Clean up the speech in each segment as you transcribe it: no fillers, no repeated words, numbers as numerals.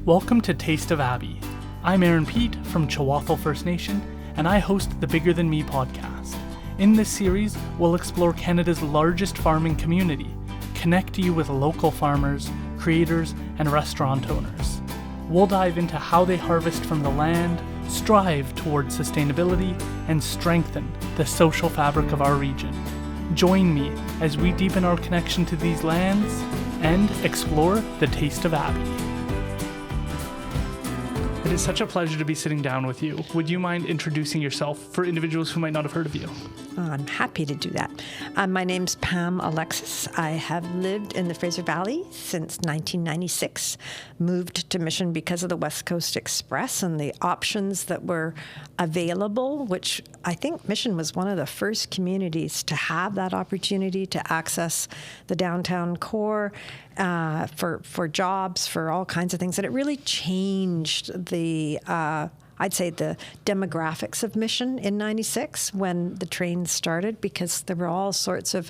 Welcome to Taste of Abbey. I'm Aaron Pete from Chawathal First Nation, and I host the Bigger Than Me podcast. In this series, we'll explore Canada's largest farming community, connect you with local farmers, creators, and restaurant owners. We'll dive into how they harvest from the land, strive towards sustainability, and strengthen the social fabric of our region. Join me as we deepen our connection to these lands and explore the taste of Abbey. It is such a pleasure to be sitting down with you. Would you mind introducing yourself for individuals who might not have heard of you? I'm happy to do that. My name's Pam Alexis. I have lived in the Fraser Valley since 1996, moved to Mission because of the West Coast Express and the options that were available, which I think Mission was one of the first communities to have that opportunity to access the downtown core for jobs, for all kinds of things. And it really changed the I'd say the demographics of Mission in 96 when the train started, because there were all sorts of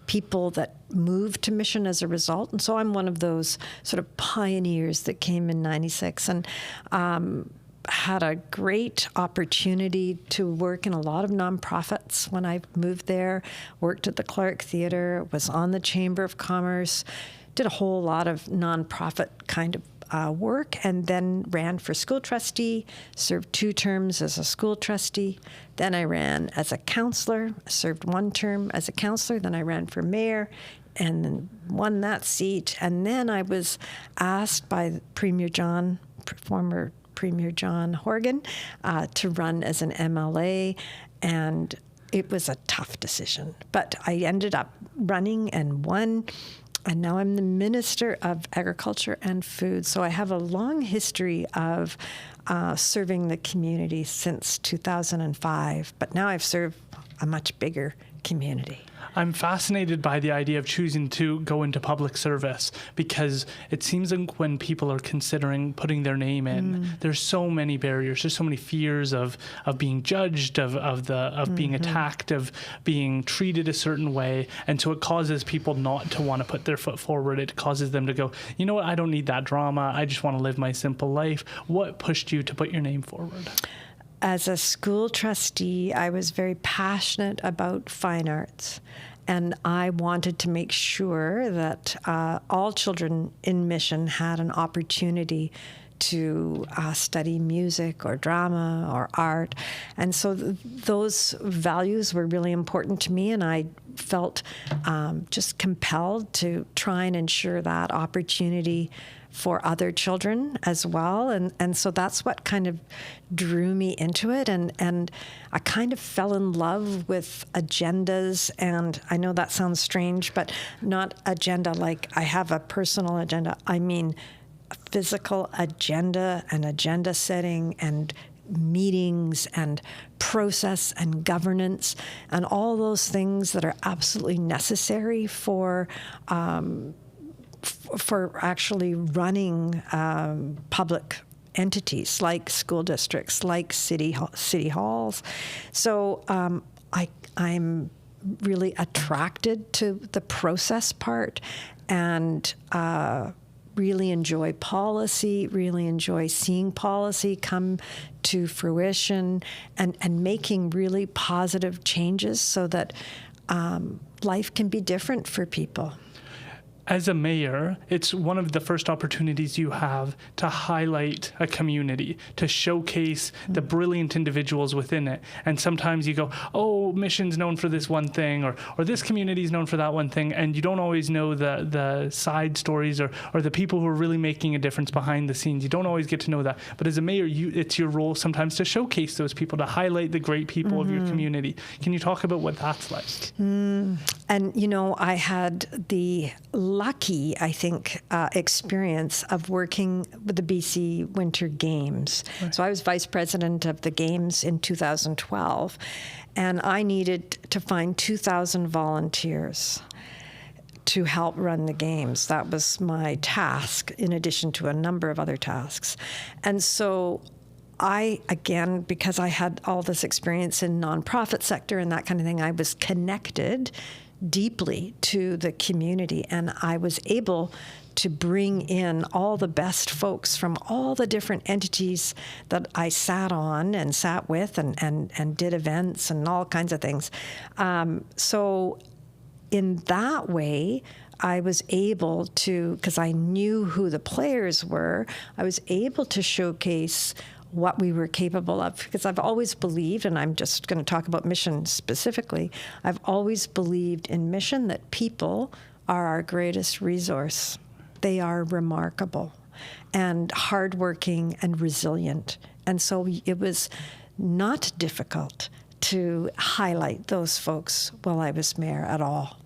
people that moved to Mission as a result. And so I'm one of those sort of pioneers that came in 96 and had a great opportunity to work in a lot of nonprofits when I moved there, worked at the Clark Theatre, was on the Chamber of Commerce, did a whole lot of nonprofit kind of work, and then ran for school trustee, served 2 terms as a school trustee. Then I ran as a counselor, served 1 term as a counselor. Then I ran for mayor and then won that seat. And then I was asked by former Premier John Horgan, to run as an MLA. And it was a tough decision, but I ended up running and won. And now I'm the Minister of Agriculture and Food. So I have a long history of serving the community since 2005. But now I've served a much bigger community. I'm fascinated by the idea of choosing to go into public service, because it seems like when people are considering putting their name in, there's so many barriers, there's so many fears of being judged, of being attacked, of being treated a certain way, and so it causes people not to want to put their foot forward. It causes them to go, you know what, I don't need that drama, I just want to live my simple life. What pushed you to put your name forward? As a school trustee, I was very passionate about fine arts, and I wanted to make sure that all children in Mission had an opportunity to study music or drama or art. And so those values were really important to me, and I felt just compelled to try and ensure that opportunity for other children as well. And so that's what kind of drew me into it. And I kind of fell in love with agendas. And I know that sounds strange, but not agenda like I have a personal agenda. I mean a physical agenda and agenda setting and meetings and process and governance and all those things that are absolutely necessary for actually running public entities like school districts, like city halls. So I'm really attracted to the process part, and really enjoy policy, really enjoy seeing policy come to fruition and making really positive changes so that life can be different for people. As a mayor, it's one of the first opportunities you have to highlight a community, to showcase the brilliant individuals within it. And sometimes you go, oh, Mission's known for this one thing, or this community is known for that one thing, and you don't always know the side stories or the people who are really making a difference behind the scenes. You don't always get to know that. But as a mayor, it's your role sometimes to showcase those people, to highlight the great people of your community. Can you talk about what that's like? And, you know, I had the lucky, I think, experience of working with the BC Winter Games. Right. So I was vice president of the Games in 2012, and I needed to find 2,000 volunteers to help run the games. That was my task, in addition to a number of other tasks. And so I, again, because I had all this experience in nonprofit sector and that kind of thing, I was connected deeply to the community, and I was able to bring in all the best folks from all the different entities that I sat on and sat with and did events and all kinds of things. So in that way, I was able to, because I knew who the players were, I was able to showcase what we were capable of, because I've always believed, and I'm just going to talk about mission specifically, I've always believed in mission that people are our greatest resource. They are remarkable and hardworking and resilient. And so it was not difficult to highlight those folks while I was mayor at all.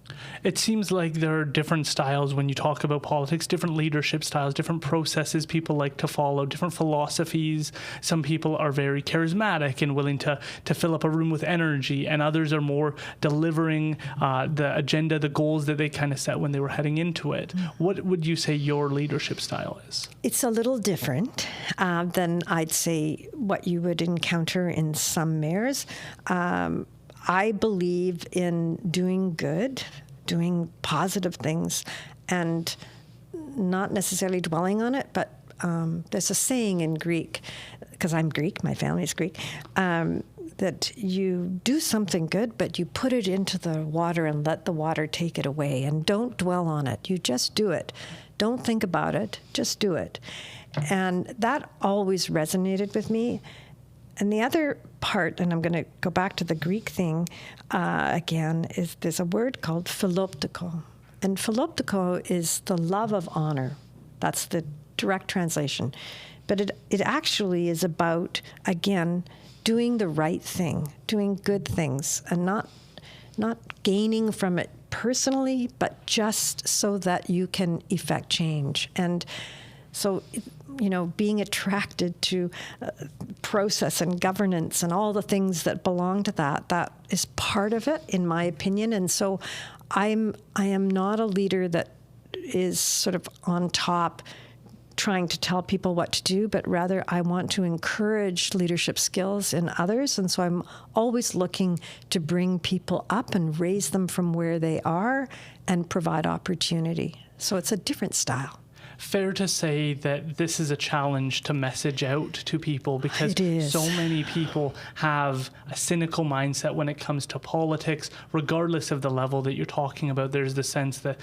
It seems like there are different styles when you talk about politics, different leadership styles, different processes people like to follow, different philosophies. Some people are very charismatic and willing to fill up a room with energy, and others are more delivering the agenda, the goals that they kind of set when they were heading into it. What would you say your leadership style is? It's a little different than I'd say what you would encounter in some mayors. I believe in doing good, doing positive things, and not necessarily dwelling on it, but there's a saying in Greek, because I'm Greek, my family's Greek, that you do something good, but you put it into the water and let the water take it away, and don't dwell on it. You just do it. Don't think about it, just do it. And that always resonated with me. And the other part, and I'm going to go back to the Greek thing again, is there's a word called philoptiko. And philoptiko is the love of honor. That's the direct translation. But it actually is about, again, doing the right thing, doing good things, and not gaining from it personally, but just so that you can effect change. And so, being attracted to process and governance and all the things that belong to that is part of it, in my opinion. And so I am not a leader that is sort of on top trying to tell people what to do, but rather I want to encourage leadership skills in others. And so I'm always looking to bring people up and raise them from where they are and provide opportunity. So it's a different style. Fair to say that this is a challenge to message out to people, because so many people have a cynical mindset when it comes to politics, regardless of the level that you're talking about. There's the sense that,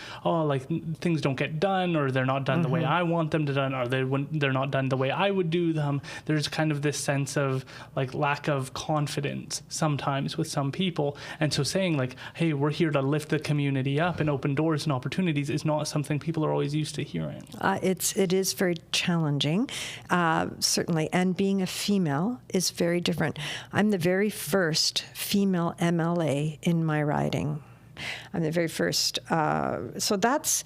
things don't get done, or they're not done the way I want them to done, or they're not done the way I would do them. There's kind of this sense of lack of confidence sometimes with some people. And so saying hey, we're here to lift the community up and open doors and opportunities is not something people are always used to hearing. It is very challenging, certainly, and being a female is very different. I'm the very first female MLA in my riding. I'm the very first, so that's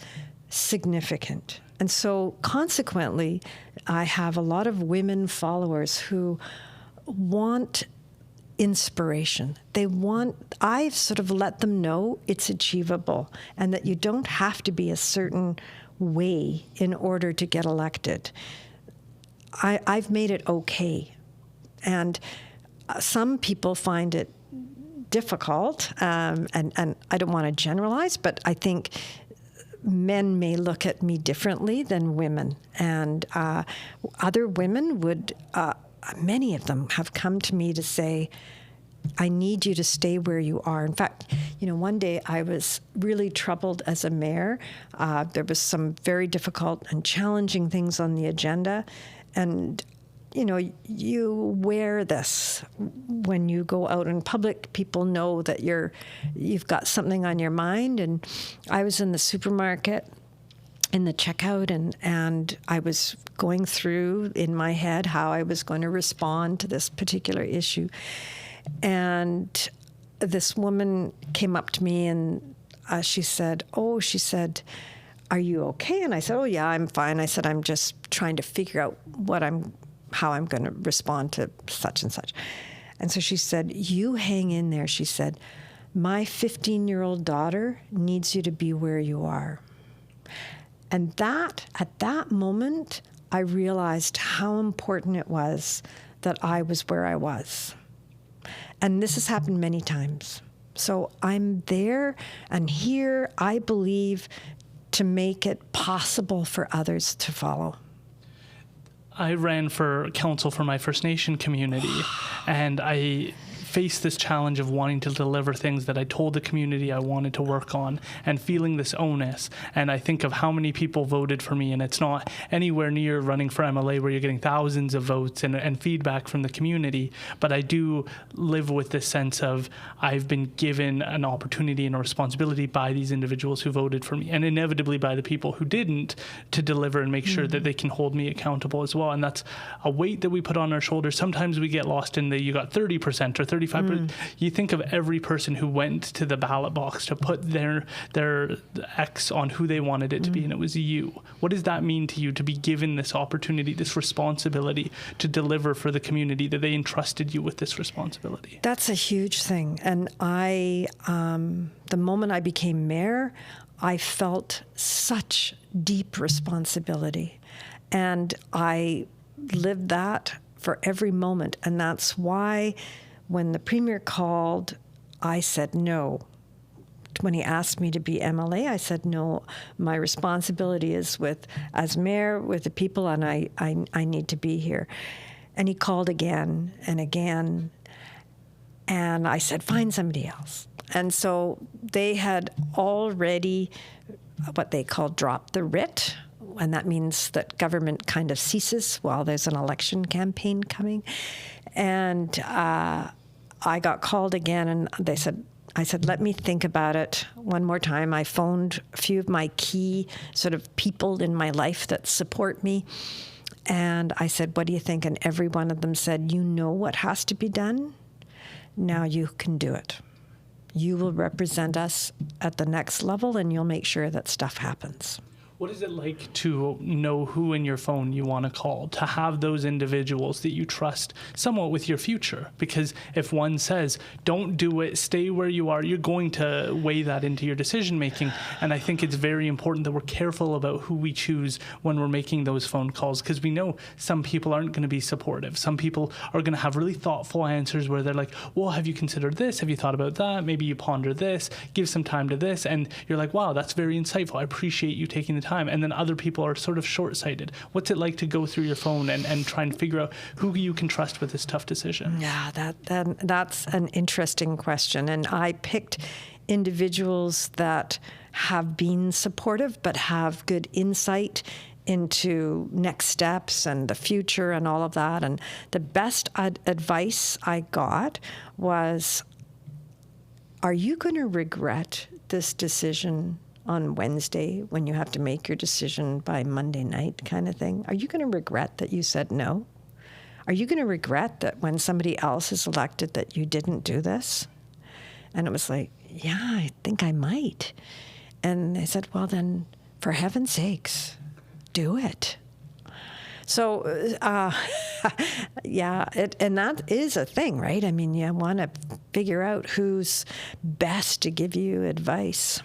significant. And so consequently, I have a lot of women followers who want inspiration. I've sort of let them know it's achievable, and that you don't have to be a certain way in order to get elected. I've made it okay. And some people find it difficult, and I don't want to generalize, but I think men may look at me differently than women. And other women would, many of them have come to me to say, I need you to stay where you are. In fact, one day I was really troubled as a mayor. There was some very difficult and challenging things on the agenda. And, you wear this when you go out in public. People know that you've got something on your mind. And I was in the supermarket in the checkout, and I was going through in my head how I was going to respond to this particular issue. And this woman came up to me, and she said, are you okay? And I said, oh, yeah, I'm fine. I said, I'm just trying to figure out how I'm going to respond to such and such. And so she said, you hang in there. She said, my 15-year-old daughter needs you to be where you are. And at that moment, I realized how important it was that I was where I was. And this has happened many times. So I'm there and here, I believe, to make it possible for others to follow. I ran for council for my First Nation community, and I faced this challenge of wanting to deliver things that I told the community I wanted to work on, and feeling this onus. And I think of how many people voted for me, and it's not anywhere near running for MLA where you're getting thousands of votes and feedback from the community. But I do live with this sense of I've been given an opportunity and a responsibility by these individuals who voted for me, and inevitably by the people who didn't, to deliver and make sure that they can hold me accountable as well. And that's a weight that we put on our shoulders. Sometimes we get lost in you got 30% or 35%. You think of every person who went to the ballot box to put their X on who they wanted it to be, and it was you. What does that mean to you to be given this opportunity, this responsibility to deliver for the community, that they entrusted you with this responsibility? That's a huge thing. And the moment I became mayor, I felt such deep responsibility. And I lived that for every moment. And that's why when the premier called, I said no. When he asked me to be MLA, I said no. My responsibility is as mayor, with the people, and I need to be here. And he called again and again. And I said, find somebody else. And so they had already, what they call, dropped the writ. And that means that government kind of ceases while there's an election campaign coming. And I got called again, and I said, let me think about it one more time. I phoned a few of my key sort of people in my life that support me. And I said, what do you think? And every one of them said, you know what has to be done? Now you can do it. You will represent us at the next level, and you'll make sure that stuff happens. What is it like to know who in your phone you want to call, to have those individuals that you trust somewhat with your future? Because if one says, don't do it, stay where you are, you're going to weigh that into your decision making. And I think it's very important that we're careful about who we choose when we're making those phone calls, because we know some people aren't going to be supportive. Some people are going to have really thoughtful answers where they're like, well, have you considered this? Have you thought about that? Maybe you ponder this, give some time to this. And you're like, wow, that's very insightful. I appreciate you taking the time. And then other people are sort of short-sighted. What's it like to go through your phone and try and figure out who you can trust with this tough decision? Yeah, that's an interesting question. And I picked individuals that have been supportive but have good insight into next steps and the future and all of that. And the best advice I got was, are you going to regret this decision on Wednesday when you have to make your decision by Monday night, kind of thing? Are you going to regret that you said no? Are you going to regret that when somebody else is elected that you didn't do this? And it was like, yeah, I think I might. And they said, well, then, for heaven's sakes, do it. So, yeah, and that is a thing, right? I mean, you want to figure out who's best to give you advice.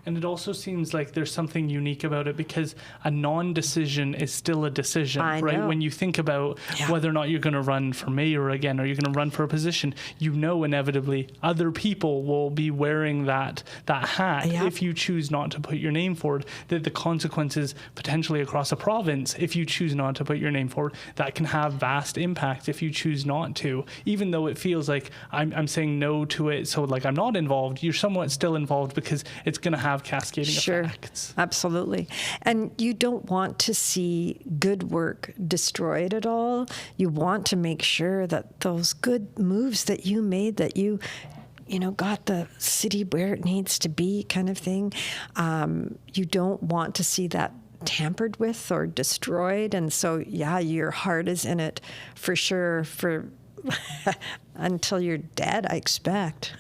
And it also seems like there's something unique about it, because a non-decision is still a decision, right? When you think about whether or not you're going to run for mayor again, or you're going to run for a position, you know inevitably other people will be wearing that hat if you choose not to put your name forward, that the consequences potentially across a province, if you choose not to put your name forward, that can have vast impact if you choose not to. Even though it feels like I'm saying no to it, so like I'm not involved, you're somewhat still involved, because it's going to have cascading effects. Absolutely. And you don't want to see good work destroyed at all. You want to make sure that those good moves that you made, that you got the city where it needs to be, kind of thing. You don't want to see that tampered with or destroyed. And so, yeah, your heart is in it for sure, for until you're dead, I expect.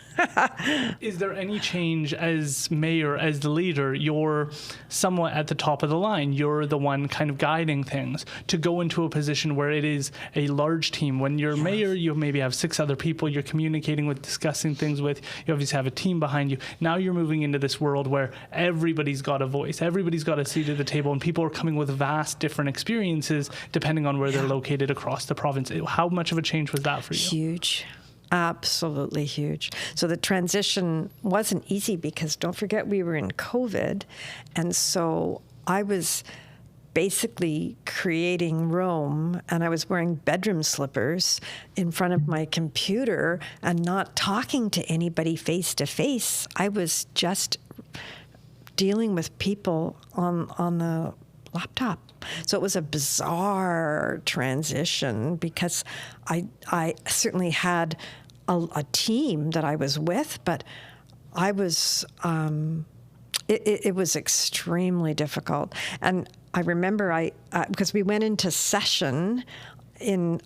Is there any change as mayor, as the leader? You're somewhat at the top of the line. You're the one kind of guiding things, to go into a position where it is a large team. When you're mayor, you maybe have 6 other people you're communicating with, discussing things with. You obviously have a team behind you. Now you're moving into this world where everybody's got a voice. Everybody's got a seat at the table, and people are coming with vast different experiences depending on where they're located across the province. How much of a change was that for you? Huge. Absolutely huge. So the transition wasn't easy because don't forget we were in COVID. And so I was basically creating Rome, and I was wearing bedroom slippers in front of my computer and not talking to anybody face to face. I was just dealing with people on the laptop. So it was a bizarre transition because I certainly had a team that I was with, but I was it was extremely difficult. And I remember because we went into session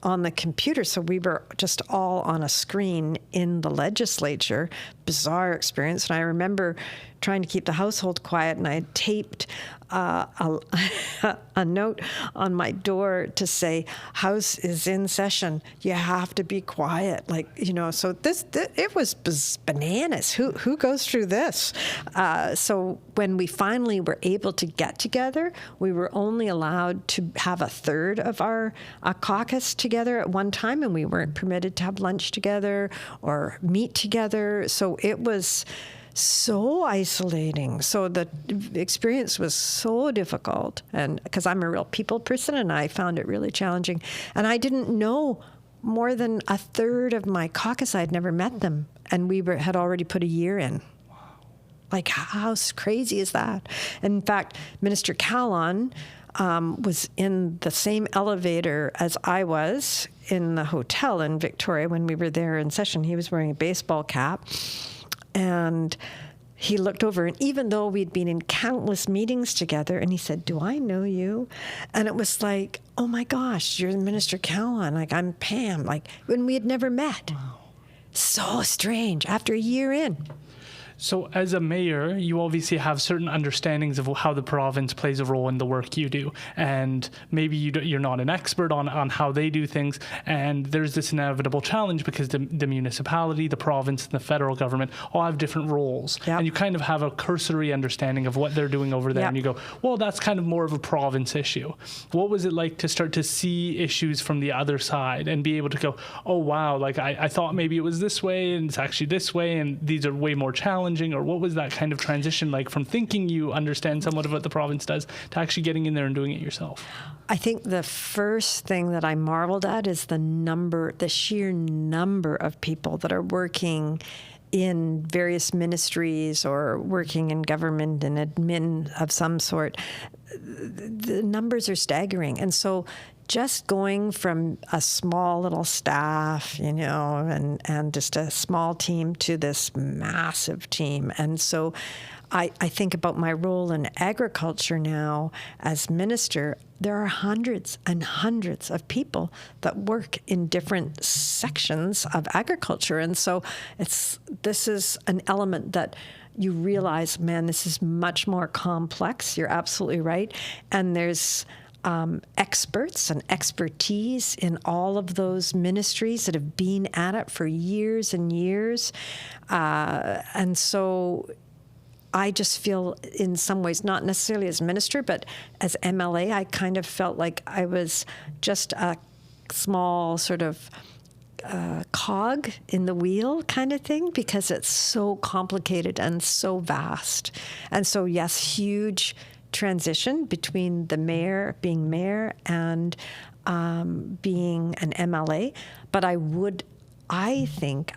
on the computer, so we were just all on a screen in the legislature. Bizarre experience. And I remember trying to keep the household quiet, and I had taped a note on my door to say, "House is in session. You have to be quiet." So it was bananas. Who goes through this? So when we finally were able to get together, we were only allowed to have a third of our caucus together at one time, and we weren't permitted to have lunch together or meet together. So it was so isolating. So the experience was so difficult, and because I'm a real people person, and I found it really challenging. And I didn't know more than a third of my caucus. I'd never met them, and we had already put a year in. Wow. Like, how crazy is that? And in fact, Minister Callon was in the same elevator as I was in the hotel in Victoria when we were there in session. He was wearing a baseball cap. And he looked over, and even though we'd been in countless meetings together, and he said, "Do I know you?" And it was like, "Oh my gosh, you're Minister Callon. Like, I'm Pam." Like, when we had never met. Wow. So strange after a year in. So as a mayor, you obviously have certain understandings of how the province plays a role in the work you do. And maybe you're not an expert on how they do things. And there's this inevitable challenge because the municipality, the province, and the federal government all have different roles. Yep. And you kind of have a cursory understanding of what they're doing over there. Yep. And you go, well, that's kind of more of a province issue. What was it like to start to see issues from the other side and be able to go, oh, wow, like I thought maybe it was this way and it's actually this way and these are way more challenging? Or what was that kind of transition like from thinking you understand somewhat of what the province does to actually getting in there and doing it yourself? I think the first thing that I marveled at is the sheer number of people that are working in various ministries or working in government and admin of some sort. The numbers are staggering. And so just going from a small little staff, and just a small team to this massive team. And so I think about my role in agriculture now as minister. There are hundreds and hundreds of people that work in different sections of agriculture. And so this is an element that you realize, man, this is much more complex. You're absolutely right. And there's experts and expertise in all of those ministries that have been at it for years and years. And so I just feel in some ways, not necessarily as minister, but as MLA, I kind of felt like I was just a small sort of cog in the wheel kind of thing, because it's so complicated and so vast. And so, yes, huge transition between being mayor and being an MLA. But I think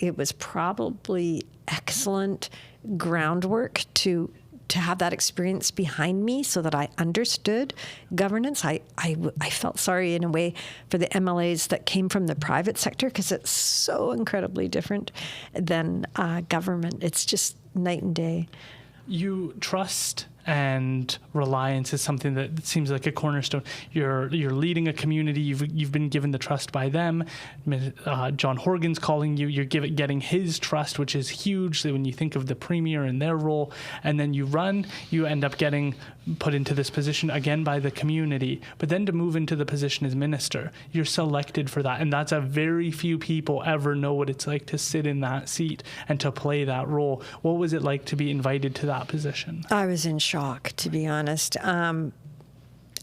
it was probably excellent groundwork to have that experience behind me so that I understood governance. I felt sorry in a way for the MLAs that came from the private sector, because it's so incredibly different than government. It's just night and day. You trust and reliance is something that seems like a cornerstone. You're leading a community. You've been given the trust by them. John Horgan's calling you. You're getting his trust, which is huge. When you think of the premier and their role, and then you end up getting put into this position again by the community. But then to move into the position as minister, you're selected for that, and that's a very few people ever know what it's like to sit in that seat and to play that role. What was it like to be invited to that position? I was in shock, to be honest.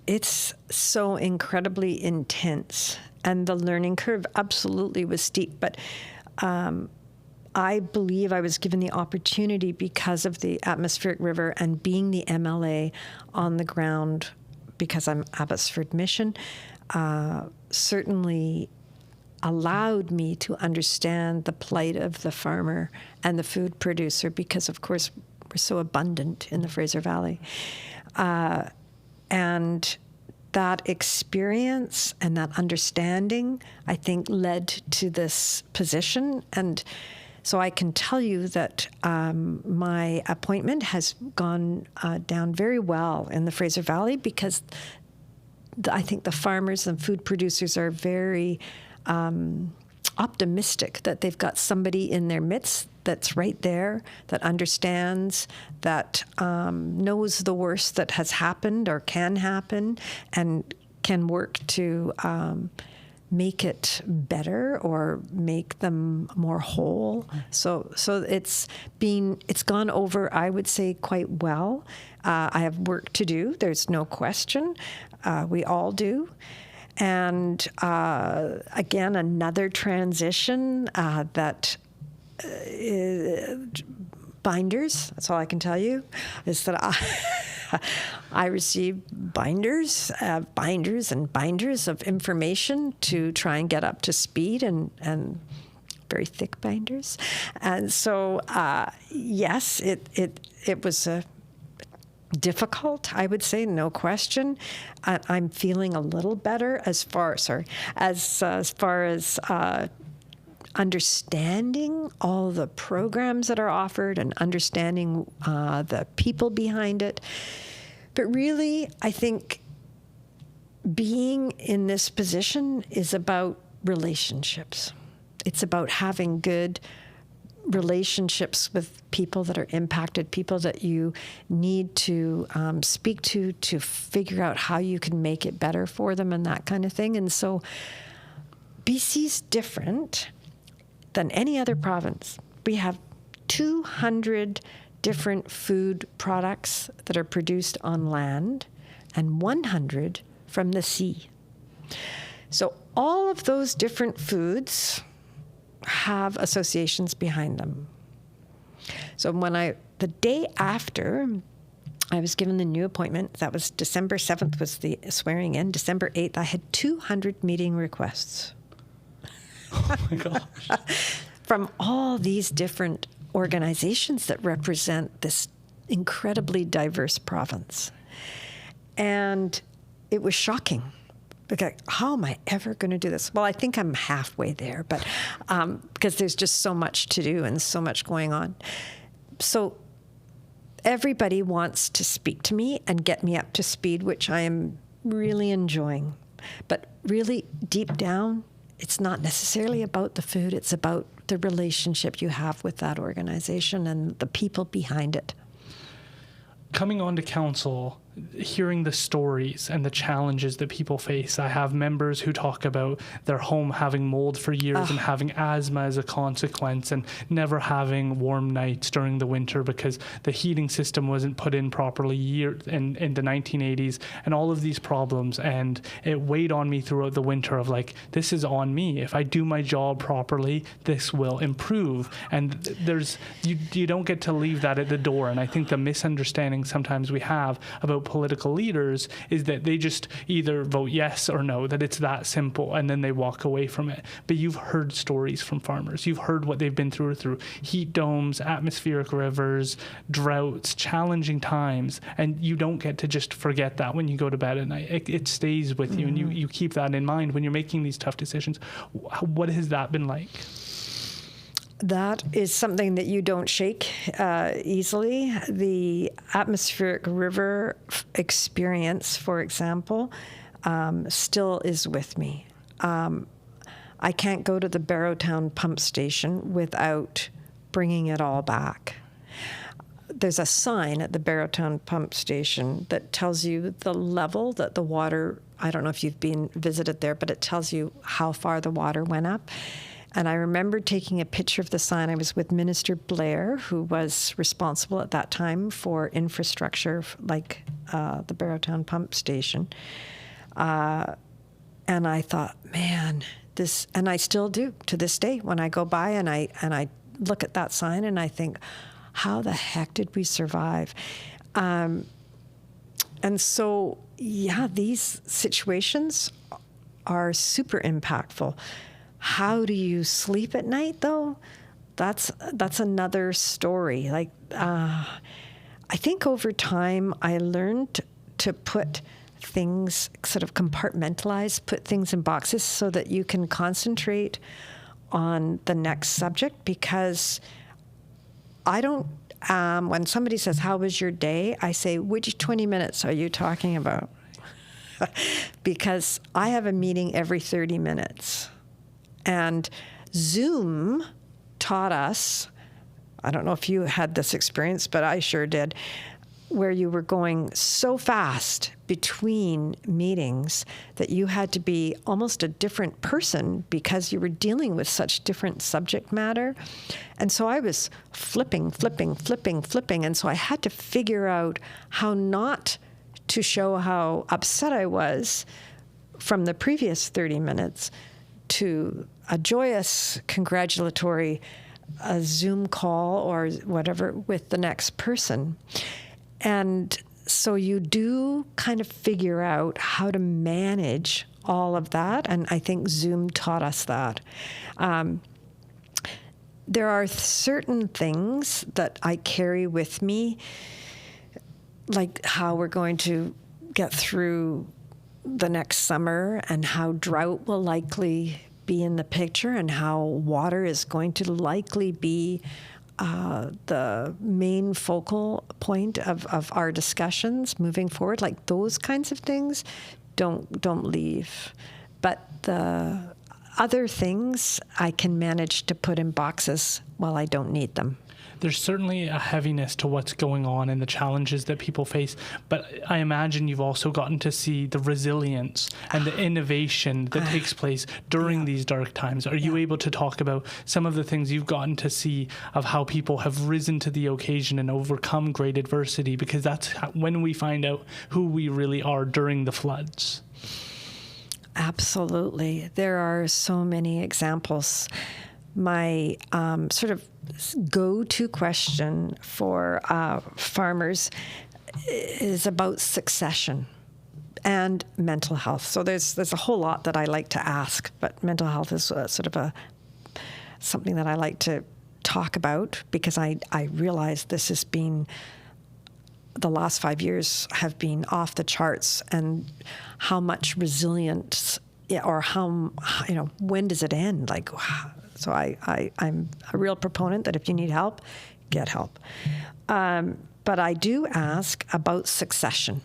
it's so incredibly intense, and the learning curve absolutely was steep. But I believe I was given the opportunity because of the atmospheric river and being the MLA on the ground, because I'm Abbotsford Mission, certainly allowed me to understand the plight of the farmer and the food producer, because of course we're so abundant in the Fraser Valley. And that experience and that understanding, I think, led to this position. And so I can tell you that my appointment has gone down very well in the Fraser Valley, because I think the farmers and food producers are very optimistic that they've got somebody in their midst that's right there, that understands, that knows the worst that has happened or can happen, and can work to make it better or make them more whole. So it's gone over, I would say, quite well. I have work to do. There's no question. We all do. And again, another transition that binders, that's all I can tell you, is that I receive binders and binders of information to try and get up to speed, and very thick binders. And so, yes, it was difficult, I would say, no question. I'm feeling a little better as far as understanding all the programs that are offered and understanding the people behind it. But really, I think being in this position is about relationships. It's about having good relationships with people that are impacted, people that you need to speak to figure out how you can make it better for them and that kind of thing. And so BC's different than any other province. We have 200 different food products that are produced on land and 100 from the sea. So all of those different foods have associations behind them. So the day after I was given the new appointment, that was December 7th was the swearing in, December 8th, I had 200 meeting requests. Oh my gosh. From all these different organizations that represent this incredibly diverse province. And it was shocking. Okay, how am I ever going to do this? Well, I think I'm halfway there, but because there's just so much to do and so much going on. So everybody wants to speak to me and get me up to speed, which I am really enjoying. But really, deep down, it's not necessarily about the food. It's about the relationship you have with that organization and the people behind it. Coming onto council, hearing the stories and the challenges that people face. I have members who talk about their home having mold for years and having asthma as a consequence, and never having warm nights during the winter because the heating system wasn't put in properly in the 1980s, and all of these problems. And it weighed on me throughout the winter of like, this is on me. If I do my job properly, this will improve. And you don't get to leave that at the door. And I think the misunderstanding sometimes we have about political leaders is that they just either vote yes or no, that it's that simple, and then they walk away from it. But you've heard stories from farmers. You've heard what they've been through heat domes, atmospheric rivers, droughts, challenging times, and you don't get to just forget that when you go to bed at night. It stays with you, and you keep that in mind when you're making these tough decisions. What has that been like? That is something that you don't shake easily. The atmospheric river experience, for example, still is with me. I can't go to the Barrowtown pump station without bringing it all back. There's a sign at the Barrowtown pump station that tells you the level that the water, I don't know if you've been visited there, but it tells you how far the water went up. And I remember taking a picture of the sign. I was with Minister Blair, who was responsible at that time for infrastructure like the Barrowtown pump station. And I thought, man, this, and I still do to this day when I go by and I look at that sign and I think, how the heck did we survive? And so, yeah, these situations are super impactful. How do you sleep at night, though? That's another story. Like, I think over time I learned to put things, sort of compartmentalize, put things in boxes so that you can concentrate on the next subject, because I don't, when somebody says, how was your day? I say, which 20 minutes are you talking about? Because I have a meeting every 30 minutes. And Zoom taught us, I don't know if you had this experience, but I sure did, where you were going so fast between meetings that you had to be almost a different person because you were dealing with such different subject matter. And so I was flipping. And so I had to figure out how not to show how upset I was from the previous 30 minutes to a joyous, congratulatory Zoom call or whatever with the next person. And so you do kind of figure out how to manage all of that. And I think Zoom taught us that. There are certain things that I carry with me, like how we're going to get through the next summer and how drought will likely be in the picture and how water is going to likely be the main focal point of our discussions moving forward. Like those kinds of things don't leave. But the other things I can manage to put in boxes while I don't need them. There's certainly a heaviness to what's going on and the challenges that people face, but I imagine you've also gotten to see the resilience and the innovation that takes place during these dark times. Are you able to talk about some of the things you've gotten to see of how people have risen to the occasion and overcome great adversity? Because that's when we find out who we really are during the floods. Absolutely. There are so many examples. My sort of go-to question for farmers is about succession and mental health. So there's a whole lot that I like to ask, but mental health is sort of something that I like to talk about because I realize this has been, the last 5 years have been off the charts, and how much resilience, or how, when does it end? Like, so I'm a real proponent that if you need help, get help. But I do ask about succession.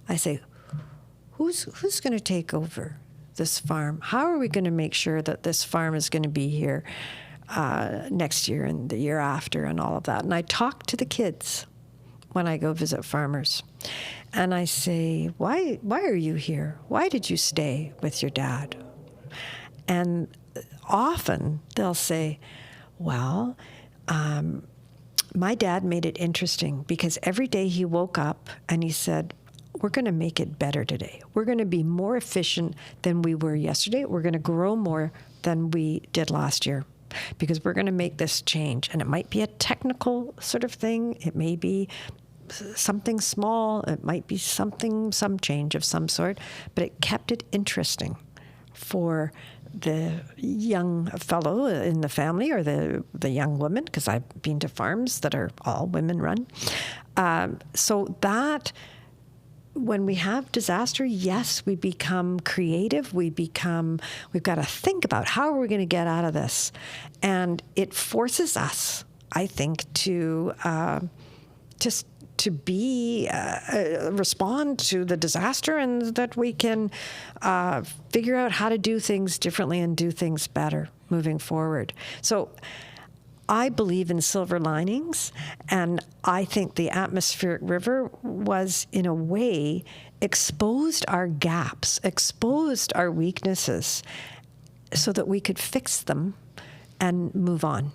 I say, who's going to take over this farm? How are we going to make sure that this farm is going to be here next year and the year after and all of that? And I talk to the kids when I go visit farmers. And I say, why are you here? Why did you stay with your dad? And often they'll say, well, my dad made it interesting because every day he woke up and he said, we're going to make it better today. We're going to be more efficient than we were yesterday. We're going to grow more than we did last year because we're going to make this change. And it might be a technical sort of thing. It may be something small. It might be some change of some sort, but it kept it interesting for the young fellow in the family or the young woman, because I've been to farms that are all women run. So that when we have disaster, yes, we become creative. We've got to think about how are we going to get out of this. And it forces us, I think, to just to be respond to the disaster, and that we can figure out how to do things differently and do things better moving forward. So I believe in silver linings, and I think the atmospheric river was, in a way, exposed our gaps, exposed our weaknesses so that we could fix them and move on.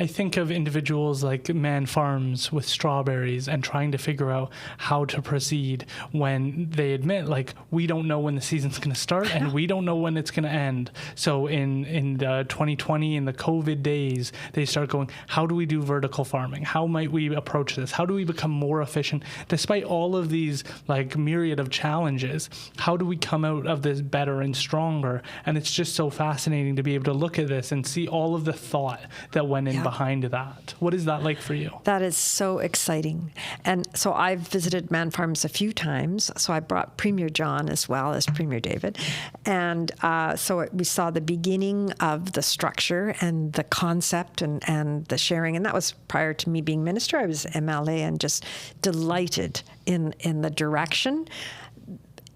I think of individuals like Man Farms with strawberries and trying to figure out how to proceed when they admit, like, we don't know when the season's going to start and we don't know when it's going to end. So in the 2020, in the COVID days, they start going, how do we do vertical farming? How might we approach this? How do we become more efficient? Despite all of these like myriad of challenges, how do we come out of this better and stronger? And it's just so fascinating to be able to look at this and see all of the thought that went in behind that. What is that like for you? That is so exciting. And so I've visited Man Farms a few times. So I brought Premier John as well as Premier David. And so we saw the beginning of the structure and the concept and the sharing. And that was prior to me being minister. I was MLA and just delighted in the direction.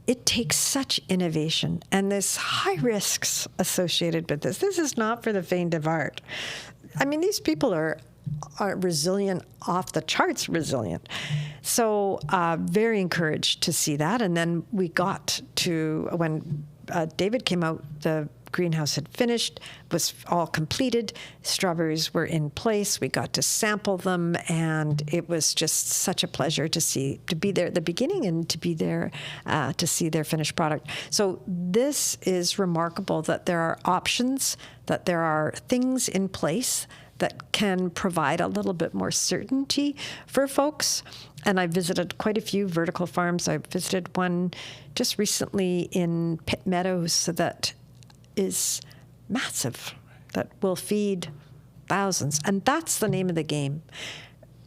It takes such innovation, and there's high risks associated with this. This is not for the faint of heart. I mean, these people are resilient, off the charts resilient. So very encouraged to see that. And then we got to, when David came out, the greenhouse had finished, was all completed. Strawberries were in place. We got to sample them, and it was just such a pleasure to be there at the beginning and to be there to see their finished product. So this is remarkable that there are options, that there are things in place that can provide a little bit more certainty for folks. And I visited quite a few vertical farms. I visited one just recently in Pitt Meadows that is massive, that will feed thousands. And that's the name of the game.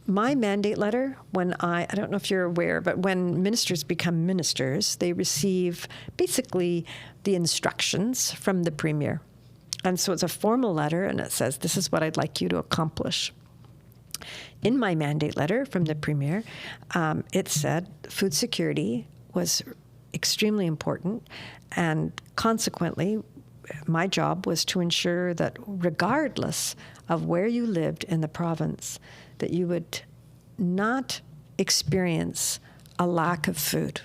My mandate letter, when I don't know if you're aware, but when ministers become ministers, they receive basically the instructions from the Premier. And so it's a formal letter, and it says, this is what I'd like you to accomplish. In my mandate letter from the Premier, it said food security was extremely important, and consequently, my job was to ensure that regardless of where you lived in the province, that you would not experience a lack of food,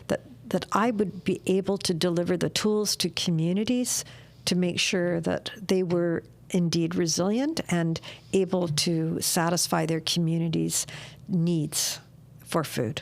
that I would be able to deliver the tools to communities to make sure that they were indeed resilient and able to satisfy their communities' needs for food.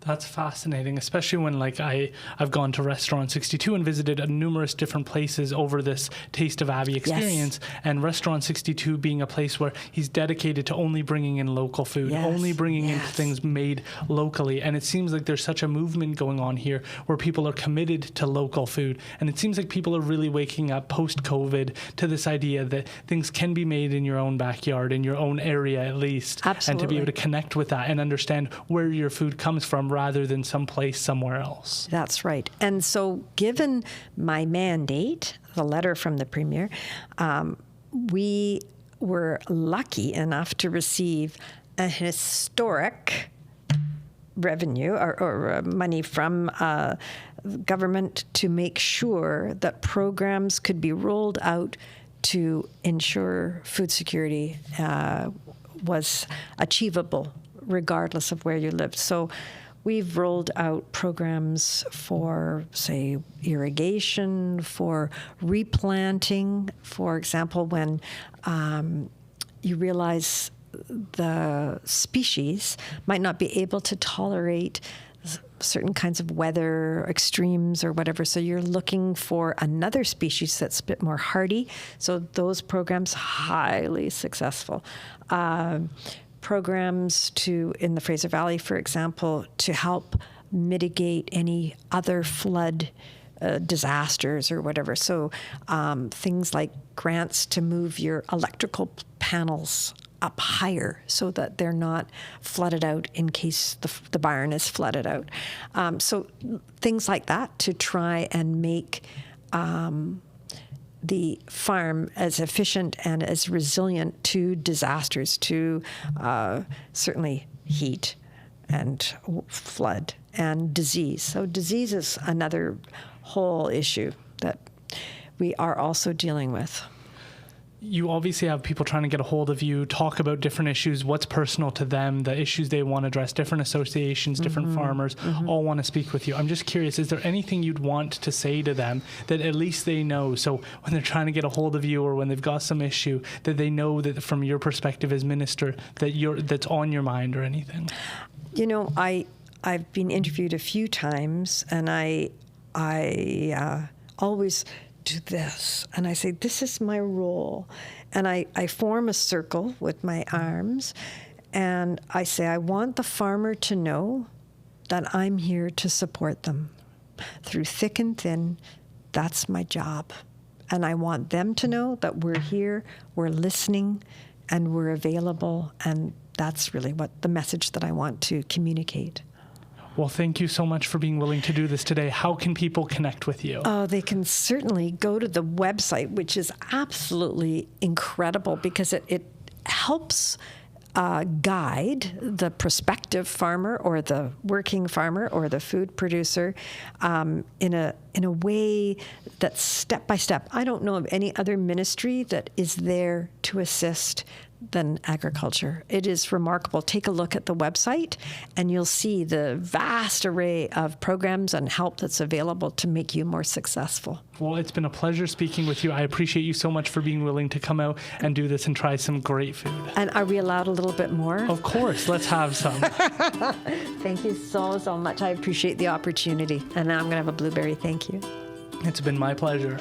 That's fascinating, especially when I've gone to Restaurant 62 and visited numerous different places over this Taste of Abbey experience. Yes. And Restaurant 62 being a place where he's dedicated to only bringing in local food, only bringing in things made locally. And it seems like there's such a movement going on here where people are committed to local food. And it seems like people are really waking up post-COVID to this idea that things can be made in your own backyard, in your own area at least. Absolutely. And to be able to connect with that and understand where your food comes from rather than someplace somewhere else. That's right. And so given my mandate, the letter from the Premier, we were lucky enough to receive a historic revenue or money from government to make sure that programs could be rolled out to ensure food security was achievable regardless of where you lived. So we've rolled out programs for, say, irrigation, for replanting. For example, when you realize the species might not be able to tolerate certain kinds of weather extremes or whatever, so you're looking for another species that's a bit more hardy. So those programs, highly successful. Programs in the Fraser Valley, for example, to help mitigate any other flood disasters or whatever. So things like grants to move your electrical panels up higher so that they're not flooded out in case the barn is flooded out. So things like that to try and make the farm as efficient and as resilient to disasters, to certainly heat and flood and disease. So disease is another whole issue that we are also dealing with. you obviously have people trying to get a hold of you, talk about different issues, what's personal to them, the issues they want to address, different associations, different farmers, all want to speak with you. I'm just curious, is there anything you'd want to say to them that at least they know? So when they're trying to get a hold of you or when they've got some issue, that they know that from your perspective as minister, that's on your mind or anything? You know, I've been interviewed a few times, and I always do this, and I say, this is my role. And I form a circle with my arms, and I say, I want the farmer to know that I'm here to support them. Through thick and thin, that's my job. And I want them to know that we're here, we're listening, and we're available, and that's really what the message that I want to communicate. Well, thank you so much for being willing to do this today. How can people connect with you? They can certainly go to the website, which is absolutely incredible because it helps guide the prospective farmer or the working farmer or the food producer in a way that's step by step. I don't know of any other ministry that is there to assist than agriculture. It is remarkable. Take a look at the website and you'll see the vast array of programs and help that's available to make you more successful. Well, it's been a pleasure speaking with you. I appreciate you so much for being willing to come out and do this and try some great food. And are we allowed a little bit more? Of course. Let's have some. Thank you so much. I appreciate the opportunity. And now I'm going to have a blueberry. Thank you. It's been my pleasure.